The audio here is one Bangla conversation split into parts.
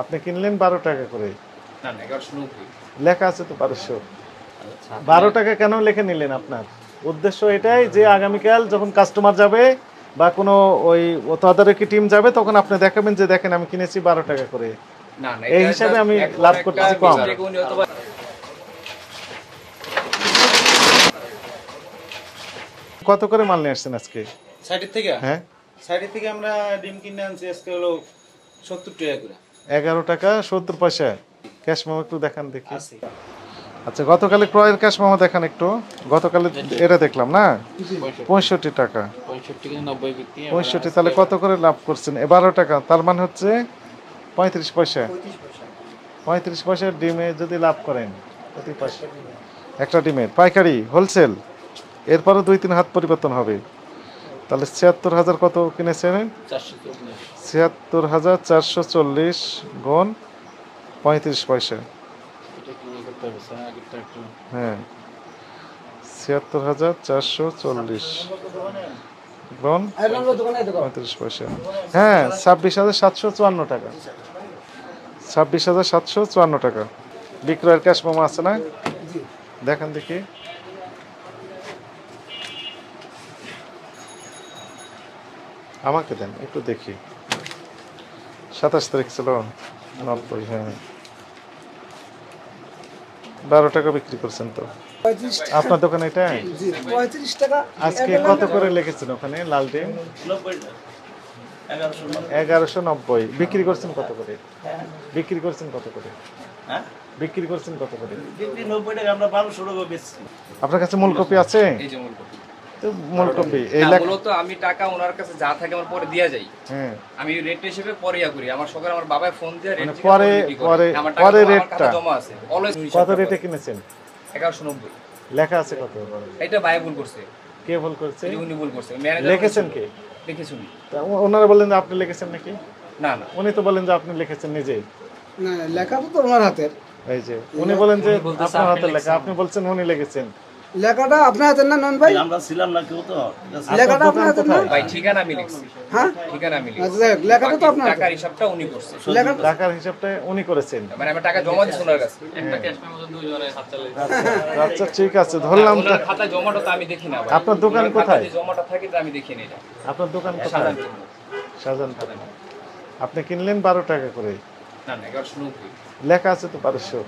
আপনি কিনলেন 12 টাকা করে। না না 1190 লেখা আছে তো 1200। আচ্ছা 12 টাকা কেন লিখে নিলেন আপনার? উদ্দেশ্য এটাই যে আগামীকাল যখন কাস্টমার যাবে বা কোনো ওই তদারকি টিম যাবে তখন আপনি দেখাবেন যে দেখেন আমি কিনেছি 12 টাকা করে। না না এই এটা হিসাবে just আমি এখন লাভ একটা করতেছি কম। mistake উনি হয়তোবা কত করে মাল নিয়ে আসছেন আজকে? সাইডের থেকে হ্যাঁ, সাইডের থেকে আমরা ডিম কিনে আনছি আজকে হলো 70 টাকা করে 11 টাকা 70 পয়সা। ক্যাশ মেমো একটু দেখান দেখি। আছে। আচ্ছা, গতকালে ক্রয়ের ক্যাশ মেমো দেখান একটু। গতকালে এটা দেখলাম না 65 টাকা। 65 থেকে 90 বিক্রি 65 তাহলে কত করে লাভ করছেন? 12 টাকা, তার মানে হচ্ছে 35 পয়সা। 35 পয়সার ডিমে যদি লাভ করেন প্রতি পয়সা একটা ডিমের পাইকারি হোলসেল, এরপরও 2-3 হাত পরিবর্তন হবে। তাহলে 76,000 কত কিনেছেন? 76,440 গুণ 35 পয়সা। হ্যাঁ, 76,440 গুণ 35 পয়সা। হ্যাঁ, 26,754 টাকা। 26,754 টাকা বিক্রয়ের ক্যাশ মেমো আছে না? দেখেন দেখি। আমাকে দেন একটু দেখি। 27 তারিখ ছিল 90। হ্যাঁ, 12 টাকা বিক্রি করছেন তো আপনার দোকানে এটা? 35 টাকা। আজকে কত করে লিখেছেন ওখানে লাল ডিম? 1190 বিক্রি করছেন কত করে? বিক্রি করছেন কত করে? হ্যাঁ বিক্রি করছেন কত করে? বিক্রি 90 টাকা আমরা 1200 টাকা বেচছি। আপনার কাছে মূল কপি আছে? এই যে মূল কপি। তো মূল কপি এই না, লেখা। মূলত আমি টাকা ওনার কাছে যা থাকে আমার পরে দিয়া যাই। হ্যাঁ, আমি রেট হিসেবে পরে ইয়া করি। আমার সকালে আমার বাবা ফোন দিয়ে রেট মানে পরে রেটটা জমা আছে। অলওয়েজ কত রেটে কিনেছেন? 1190 লেখা আছে কত? এটা ভাই ভুল করছে। কে ভুল করছে? উনি ভুল করছে। ম্যানেজার লিখেছেন কে? লিখেছি উনি। তা ওনারা বললেন যে আপনি লিখেছেন নাকি? না না উনি তো বলেন যে আপনি লিখেছেন নিজে। না, লেখা তো ওনার হাতের। এই যে উনি বলেন যে আপনার হাতে লেখা, আপনি বলছেন উনি লিখেছেন। লেখাটা আপনার হাতের না নন ভাই? আমরা ছিলাম না কেউ তো। লেখাটা আপনার হাতের না? ভাই ঠিকানা আমি লিখছি। হ্যাঁ, ঠিকানা আমি লিখছি। আচ্ছা, লেখাটা তো আপনার হাতের। টাকার হিসাবটা উনি করছে। লেখাটা টাকার হিসাবটা উনি করেছেন। মানে আমি টাকা জমা দিছি ওনার কাছে। আচ্ছা ঠিক আছে, ধরলাম। ওনার খাতায় জমাটা তো আমি দেখি না ভাই। আপনার দোকান ওনার কোথায়? খাতায় যে জমাটা থাকে তা আমি দেখি না এটা। আপনার দোকান কোথায়? শাহজাহানপুর। শাহজাহানপুর। আপনি কিনলেন 12 টাকা করে। না না 1190 লেখা আছে তো 1200।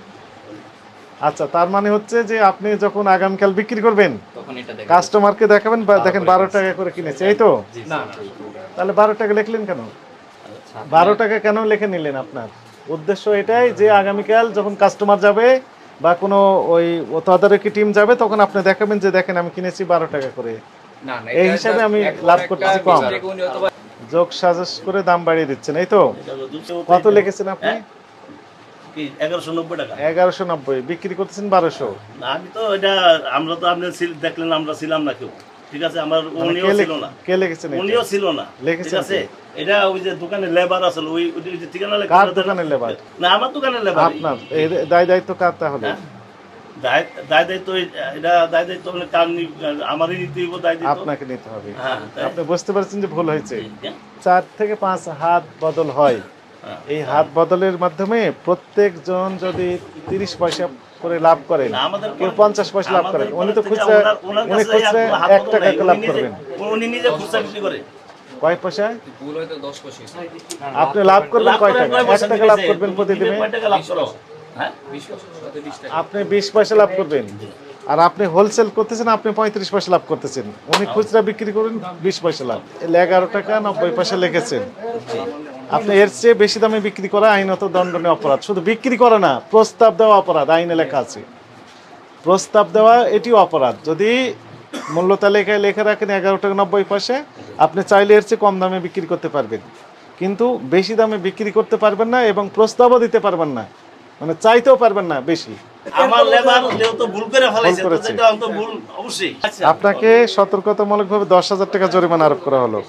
আচ্ছা, তার মানে হচ্ছে যে আপনি যখন আগামীকাল বিক্রি করবেন তখন এটা দেখেন। কাস্টমারকে দেখাবেন দেখেন 12 টাকা করে কিনেছে, এই তো? না না তাহলে 12 টাকা লিখলেন কেন? 12 টাকা কেন লিখে নিলেন? আপনার উদ্দেশ্য এটাই যে আগামীকাল যখন কাস্টমার যাবে বা কোনো ওই তদারকি টিম যাবে তখন আপনি দেখাবেন যে দেখেন আমি কিনেছি 12 টাকা করে। না না এই হিসাবে আমি লাভ করতেছি কম। উনি হয়তোবা যোগ সাজস করে দাম বাড়িয়ে দিচ্ছেন, এই তো? কত লিখেছেন আপনি? কি 1190 টাকা। 1190 বিক্রি করতেছেন 1200। না, আমি তো এটা আমরা তো আপনি দেখলেন আমরা ছিলাম না কেউ। ঠিক আছে, আমার মানে উনিও ছিল না। কে লিখেছেন এটা? উনিও ছিল না। লিখেছেন ঠিক আছে, এটা ওই যে দোকানে লেবার আছে ওই ওই যে ঠিকানা লেখা। কার দোকানের লেবার? না, আমার দোকানের লেবার। আপনার এই দায় দায়িত্ব কার তাহলে? দায় দায়িত্ব এটা দায় দায়িত্ব মানে কার আমারই নিতে হইব দায় দায়িত্ব। আপনাকে নিতে হবে। হ্যাঁ, তাই। আপনি বুঝতে পারছেন যে ভুল হয়েছে। 4 থেকে 5 হাত বদল হয়। এই হাত বদলের মাধ্যমে প্রত্যেকজন যদি 30 পয়সা করে লাভ করেন, কেউ 50 পয়সা লাভ করেন, উনি তো খুচরা উনি খুচরা 1 টাকা লাভ করবেন। উনি নিজে খুচরা বিক্রি করে। কয় পয়সা? ভুল হয়তো 10 পয়সা। আপনি লাভ করবেন কয় টাকা? 1 টাকা লাভ করবেন প্রতিদিনে। কয় টাকা লাভ করো? হ্যাঁ, 20 পয়সা। সাথে 20 টাকা। আপনি 20 পয়সা লাভ করবেন। আর আপনি হোলসেল করতেছেন, আপনি 35 পয়সা লাভ করতেছেন। উনি খুচরা বিক্রি করেন 20 পয়সা লাভ। 11 টাকা 90 পয়সা লিখেছেন। আপনি এর চেয়ে বেশি দামে বিক্রি করা আইনত দণ্ডনীয় অপরাধ। শুধু বিক্রি করে না, প্রস্তাব দেওয়া অপরাধ, আইনে লেখা আছে। প্রস্তাব দেওয়া এটিও অপরাধ। যদি মূল্য তালিকায় লেখা রাখেন 11 টাকা 90 পয়সা, আপনি চাইলে এর চেয়ে কম দামে বিক্রি করতে পারবেন, কিন্তু বেশি দামে বিক্রি করতে পারবেন না এবং প্রস্তাবও দিতে পারবেন না, মানে চাইতেও পারবেন না বেশি। আমার লেবার যেহেতু ভুল করে ফেলাইছে, ভুল করেছে। তো এটা তো ভুল অবশ্যই। আপনাকে সতর্কতামূলকভাবে 10,000 টাকা জরিমানা আরোপ করা হলো।